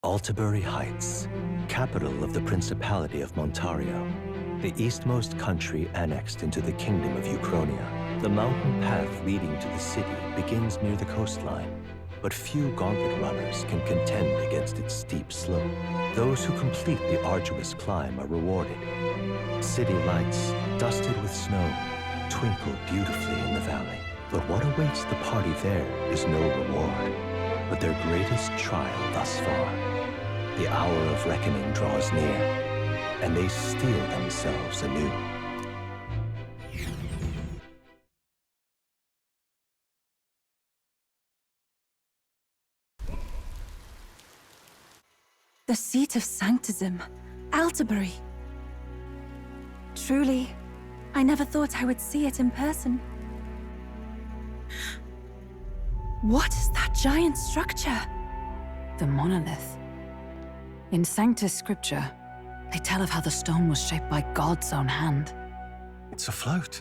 Altabury Heights, capital of the Principality of Montario, the eastmost country annexed into the Kingdom of Uchronia. The mountain path leading to the city begins near the coastline, but few gauntlet runners can contend against its steep slope. Those who complete the arduous climb are rewarded. City lights, dusted with snow, twinkle beautifully in the valley. But what awaits the party there is no reward, but their greatest trial thus far. The hour of reckoning draws near, and they steel themselves anew. The seat of sanctism, Altabury. Truly, I never thought I would see it in person. What is that giant structure? The monolith. In Sanctus Scripture, they tell of how the stone was shaped by God's own hand. It's afloat.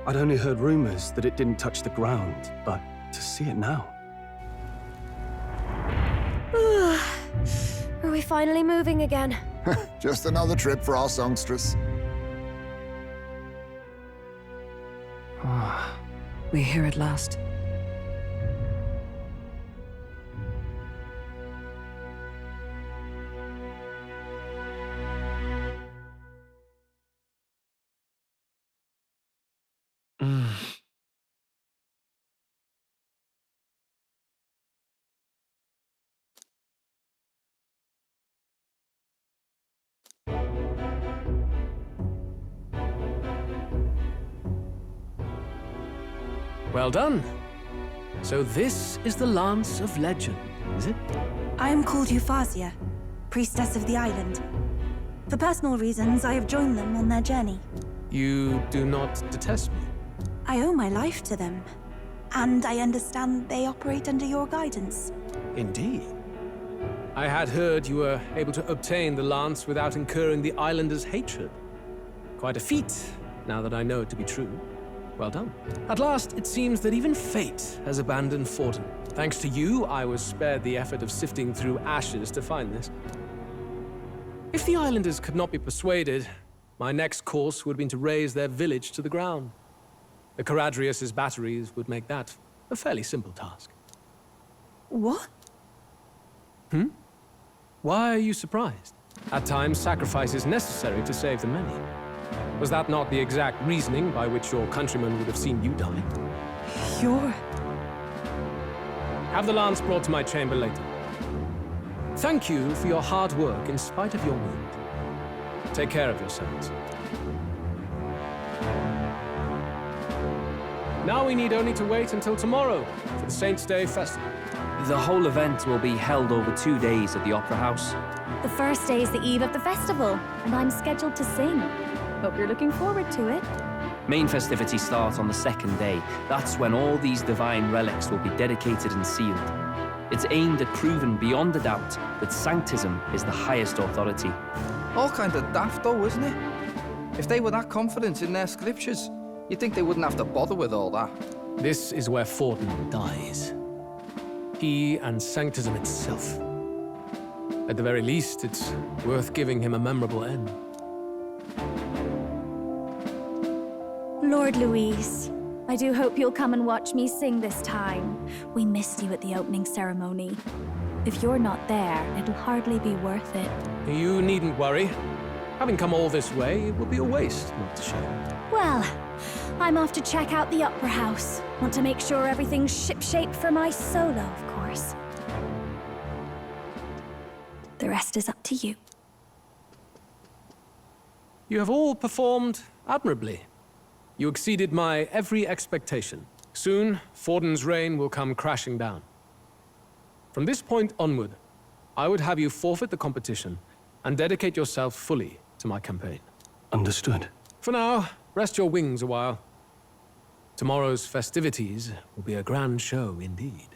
I'd only heard rumors that it didn't touch the ground, but to see it now. Are we finally moving again? Just another trip for our songstress. We're here at last. Well done. So this is the Lance of Legend, is it? I am called ReFantazio, priestess of the island. For personal reasons, I have joined them on their journey. You do not detest me? I owe my life to them, and I understand they operate under your guidance. Indeed. I had heard you were able to obtain the lance without incurring the islanders' hatred. Quite a feat, now that I know it to be true. Well done. At last, it seems that even fate has abandoned Forden. Thanks to you, I was spared the effort of sifting through ashes to find this. If the islanders could not be persuaded, my next course would have been to raze their village to the ground. The Caradrius' batteries would make that a fairly simple task. What? Why are you surprised? At times, sacrifice is necessary to save the many. Was that not the exact reasoning by which your countrymen would have seen you die? You're... Have the lance brought to my chamber later. Thank you for your hard work in spite of your wound. Take care of yourselves. Now we need only to wait until tomorrow for the Saints' Day Festival. The whole event will be held over 2 days at the Opera House. The first day is the eve of the festival, and I'm scheduled to sing. Hope you're looking forward to it. Main festivities start on the second day. That's when all these divine relics will be dedicated and sealed. It's aimed at proving beyond a doubt that sanctism is the highest authority. All kind of daft though, isn't it? If they were that confident in their scriptures, you'd think they wouldn't have to bother with all that. This is where Forden dies. He and sanctism itself. At the very least, it's worth giving him a memorable end. Lord Louise, I do hope you'll come and watch me sing this time. We missed you at the opening ceremony. If you're not there, it'll hardly be worth it. You needn't worry. Having come all this way, it will be a waste not to show. Well, I'm off to check out the Opera House. Want to make sure everything's shipshape for my solo, of course. The rest is up to you. You have all performed admirably. You exceeded my every expectation. Soon, Forden's reign will come crashing down. From this point onward, I would have you forfeit the competition and dedicate yourself fully to my campaign. Understood. For now, rest your wings a while. Tomorrow's festivities will be a grand show indeed.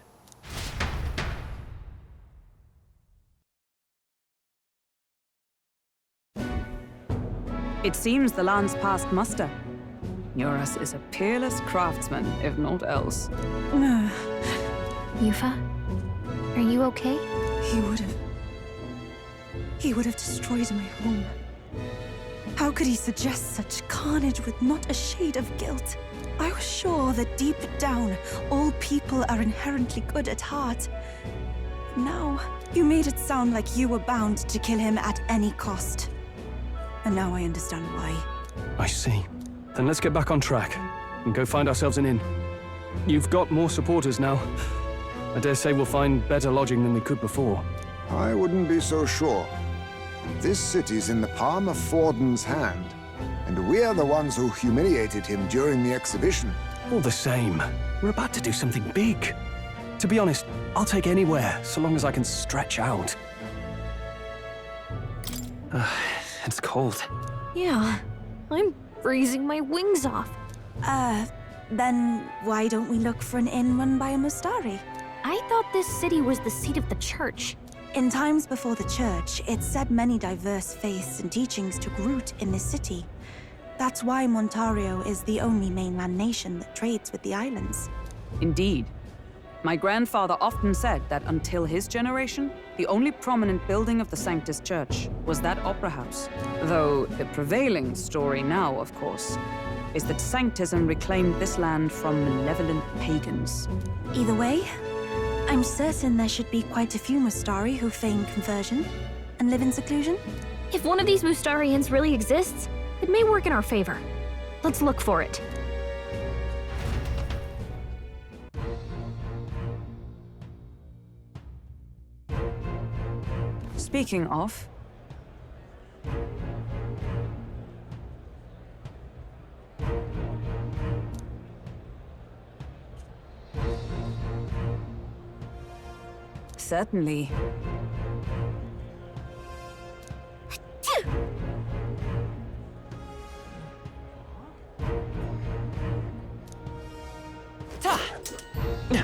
It seems the lance passed muster. Eurus is a peerless craftsman, if not else. Yufa, are you okay? He would have he would have destroyed my home. How could he suggest such carnage with not a shade of guilt? I was sure that deep down, all people are inherently good at heart. But now, you made it sound like you were bound to kill him at any cost. And now I understand why. I see. Then let's get back on track and go find ourselves an inn. You've got more supporters now. I dare say we'll find better lodging than we could before. I wouldn't be so sure. This city's in the palm of Forden's hand, and we're the ones who humiliated him during the exhibition. All the same, we're about to do something big. To be honest, I'll take anywhere, so long as I can stretch out. It's cold. Yeah, I'm freezing my wings off. Then why don't we look for an inn run by a Mustari? I thought this city was the seat of the church. In times before the church, it said many diverse faiths and teachings took root in this city. That's why Montario is the only mainland nation that trades with the islands. Indeed. My grandfather often said that until his generation, the only prominent building of the Sanctus Church was that opera house. Though the prevailing story now, of course, is that Sanctism reclaimed this land from malevolent pagans. Either way, I'm certain there should be quite a few Mustari who feign conversion and live in seclusion. If one of these Mustarians really exists, it may work in our favor. Let's look for it. Speaking of, certainly.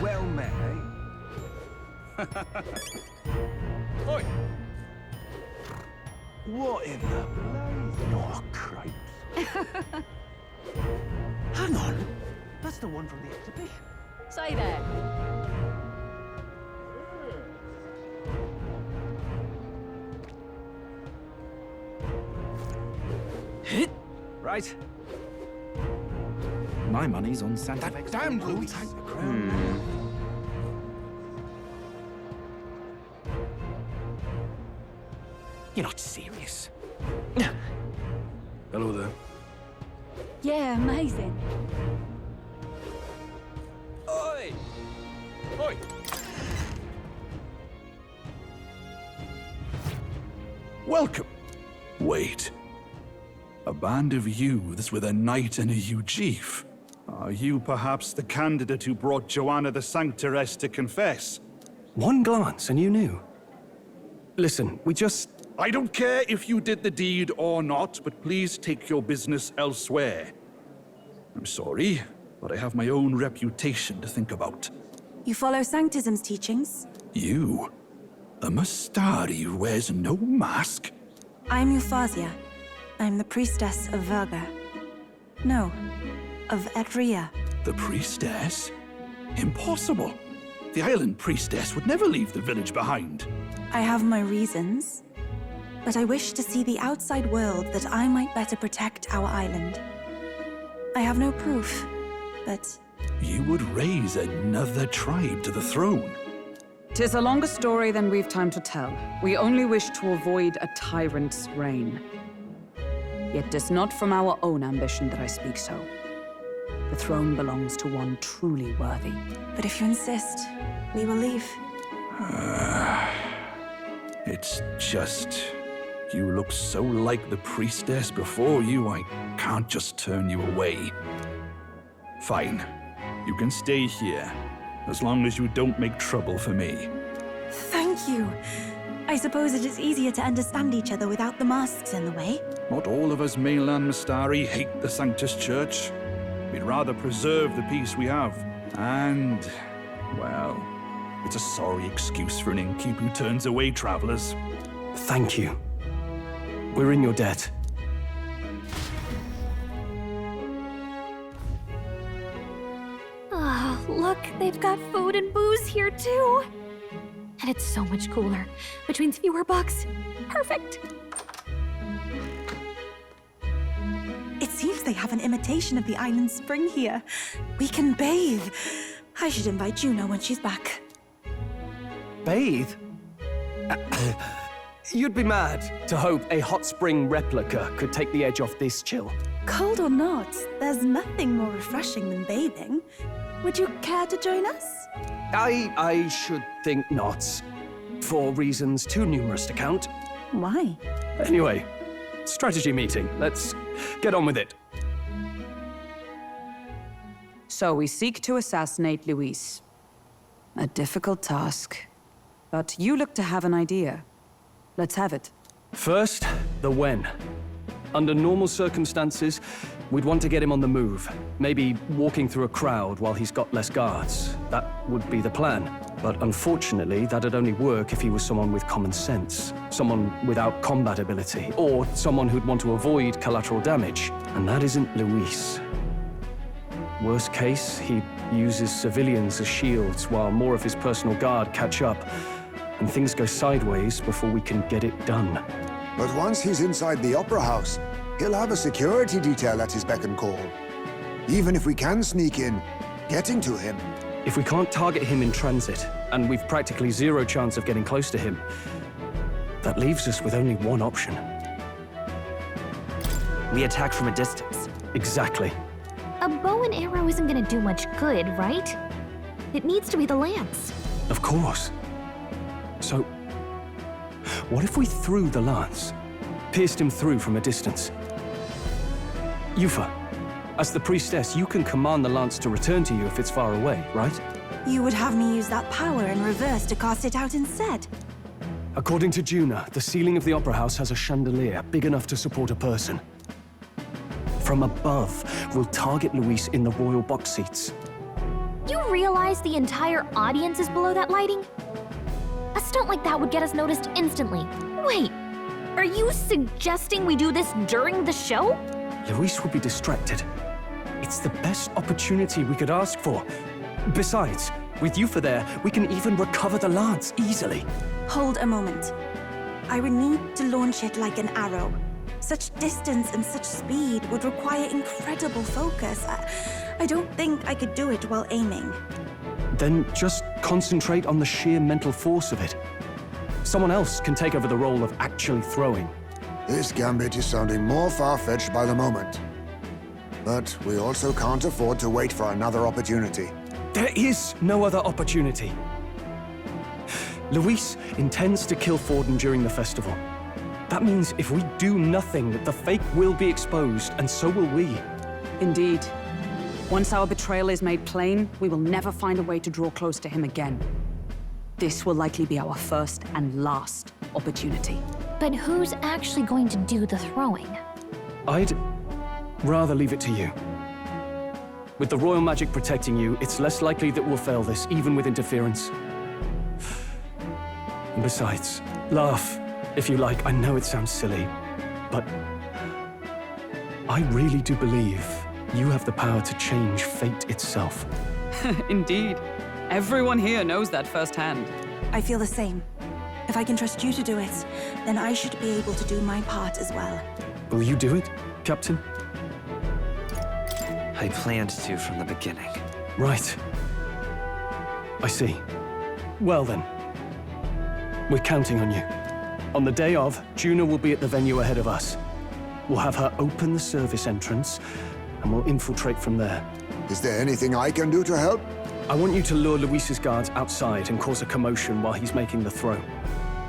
Well met, eh? Oi! What in the blaze? Oh, cripes. Hang on. That's the one from the exhibition. Say there. Right. My money's on Santa Fe. That damned Louis. Take the crown. You're not serious. Hello there. Yeah, amazing. Oi! Oi! Welcome. Wait. A band of youths with a knight and a ewe-chief. Are you perhaps the candidate who brought Joanna the Sanctoress to confess? One glance and you knew. Listen, we just... I don't care if you did the deed or not, but please take your business elsewhere. I'm sorry, but I have my own reputation to think about. You follow Sanctism's teachings? You? A Mustari who wears no mask? I'm Euphausia. I'm the priestess of Verga. No, of Edria. The priestess? Impossible. The island priestess would never leave the village behind. I have my reasons, but I wish to see the outside world that I might better protect our island. I have no proof, but... You would raise another tribe to the throne. 'Tis a longer story than we've time to tell. We only wish to avoid a tyrant's reign. Yet 'tis not from our own ambition that I speak so. The throne belongs to one truly worthy. But if you insist, we will leave. It's just... You look so like the priestess before you, I can't just turn you away. Fine. You can stay here, as long as you don't make trouble for me. Thank you. I suppose it is easier to understand each other without the masks in the way. Not all of us mainland Mustari hate the Sanctus Church. We'd rather preserve the peace we have. And, well, it's a sorry excuse for an innkeep who turns away travelers. Thank you. We're in your debt. Ah, look, they've got food and booze here too. And it's so much cooler, which means fewer bugs. perfect. It seems they have an imitation of the island spring here. We can bathe. I should invite Juno when she's back. Bathe? You'd be mad to hope a hot spring replica could take the edge off this chill. Cold or not, there's nothing more refreshing than bathing. Would you care to join us? I should think not. For reasons too numerous to count. Why? Anyway, strategy meeting. Let's get on with it. So we seek to assassinate Luis. A difficult task. But you look to have an idea. Let's have it. First, the when. Under normal circumstances, we'd want to get him on the move. Maybe walking through a crowd while he's got less guards. That would be the plan. But unfortunately, that'd only work if he was someone with common sense. Someone without combat ability. Or someone who'd want to avoid collateral damage. And that isn't Luis. Worst case, he uses civilians as shields while more of his personal guard catch up. And things go sideways before we can get it done. But once he's inside the Opera House, he'll have a security detail at his beck and call. Even if we can sneak in, getting to him. If we can't target him in transit, and we've practically zero chance of getting close to him, that leaves us with only one option. We attack from a distance. Exactly. A bow and arrow isn't gonna do much good, right? It needs to be the lance. Of course. So, what if we threw the lance? Pierced him through from a distance? Yufa, as the priestess, you can command the lance to return to you if it's far away, right? You would have me use that power in reverse to cast it out instead. According to Juna, the ceiling of the Opera House has a chandelier big enough to support a person. From above, we'll target Luis in the royal box seats. You realize the entire audience is below that lighting? A stunt like that would get us noticed instantly. Wait, are you suggesting we do this during the show? Luis would be distracted. It's the best opportunity we could ask for. Besides, with Yufa there, we can even recover the lance easily. Hold a moment. I would need to launch it like an arrow. Such distance and such speed would require incredible focus. I don't think I could do it while aiming. Then just concentrate on the sheer mental force of it. Someone else can take over the role of actually throwing. This gambit is sounding more far-fetched by the moment. But we also can't afford to wait for another opportunity. There is no other opportunity. Luis intends to kill Forden during the festival. That means if we do nothing, the fake will be exposed, and so will we. Indeed. Once our betrayal is made plain, we will never find a way to draw close to him again. This will likely be our first and last opportunity. But who's actually going to do the throwing? I'd rather leave it to you. With the royal magic protecting you, it's less likely that we'll fail this, even with interference. And besides, laugh, if you like. I know it sounds silly, but I really do believe you have the power to change fate itself. Indeed. Everyone here knows that firsthand. I feel the same. If I can trust you to do it, then I should be able to do my part as well. Will you do it, Captain? I planned to from the beginning. Right. I see. Well then, we're counting on you. On the day of, Juna will be at the venue ahead of us. We'll have her open the service entrance, and we'll infiltrate from there. Is there anything I can do to help? I want you to lure Luis's guards outside and cause a commotion while he's making the throw.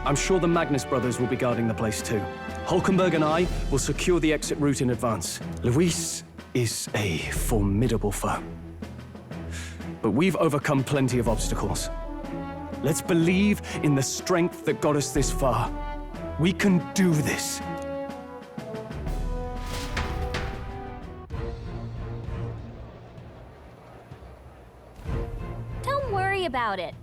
I'm sure the Magnus brothers will be guarding the place too. Hulkenberg and I will secure the exit route in advance. Luis is a formidable foe. But we've overcome plenty of obstacles. Let's believe in the strength that got us this far. We can do this. Don't worry about it.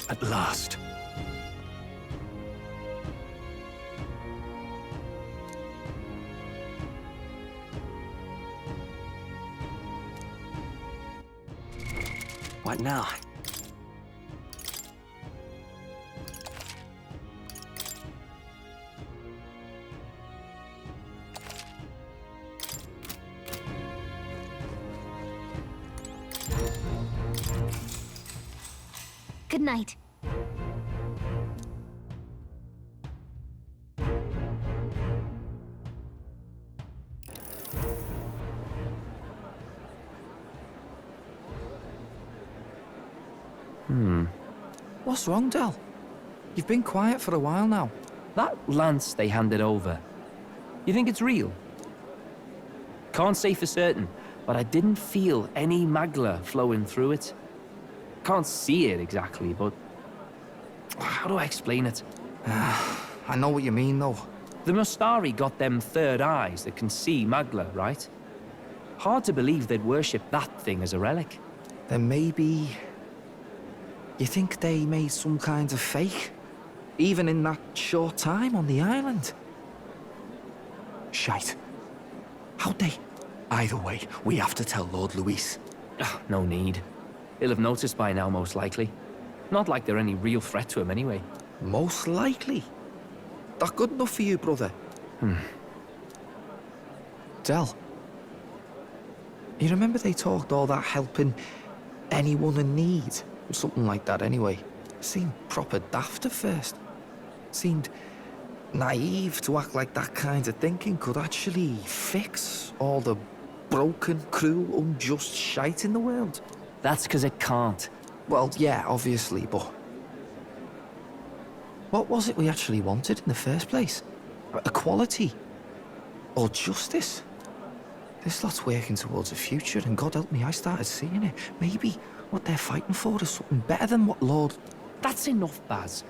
At last. What now? Good night. What's wrong, Del? You've been quiet for a while now. That lance they handed over, you think it's real? Can't say for certain, but I didn't feel any magla flowing through it. Can't see it exactly, but how do I explain it? I know what you mean, though. The Mustari got them third eyes that can see magla, right? Hard to believe they'd worship that thing as a relic. Then maybe... You think they made some kind of fake? Even in that short time on the island? Shite. How'd they? Either way, we have to tell Lord Luis. No need. He'll have noticed by now, most likely. Not like they're any real threat to him anyway. Most likely. That good enough for you, brother? Del. You remember they talked all that helping anyone in need? Something like that anyway. Seemed proper daft at first. Seemed naive to act like that kind of thinking could actually fix all the broken, cruel, unjust shite in the world. That's because it can't. Well, yeah, obviously, but... What was it we actually wanted in the first place? Equality? Or justice? This lot's working towards a future, and God help me, I started seeing it. Maybe what they're fighting for is something better than what Lord... That's enough, Baz.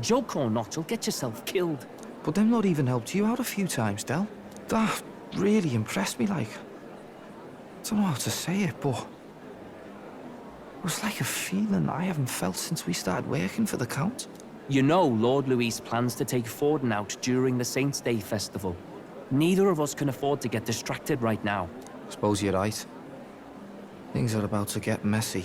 Joke or not, you'll get yourself killed. But them not even helped you out a few times, Del. That really impressed me, like... I don't know how to say it, but... It was like a feeling I haven't felt since we started working for the Count. You know Lord Luis plans to take Forden out during the Saints' Day festival. Neither of us can afford to get distracted right now. Suppose you're right. Things are about to get messy.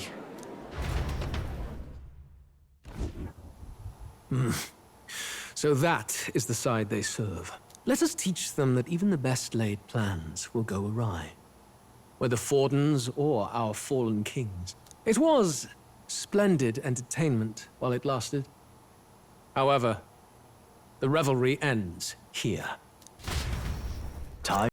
So that is the side they serve. Let us teach them that even the best laid plans will go awry. Whether Fordens or our fallen kings. It was splendid entertainment while it lasted. However, the revelry ends here.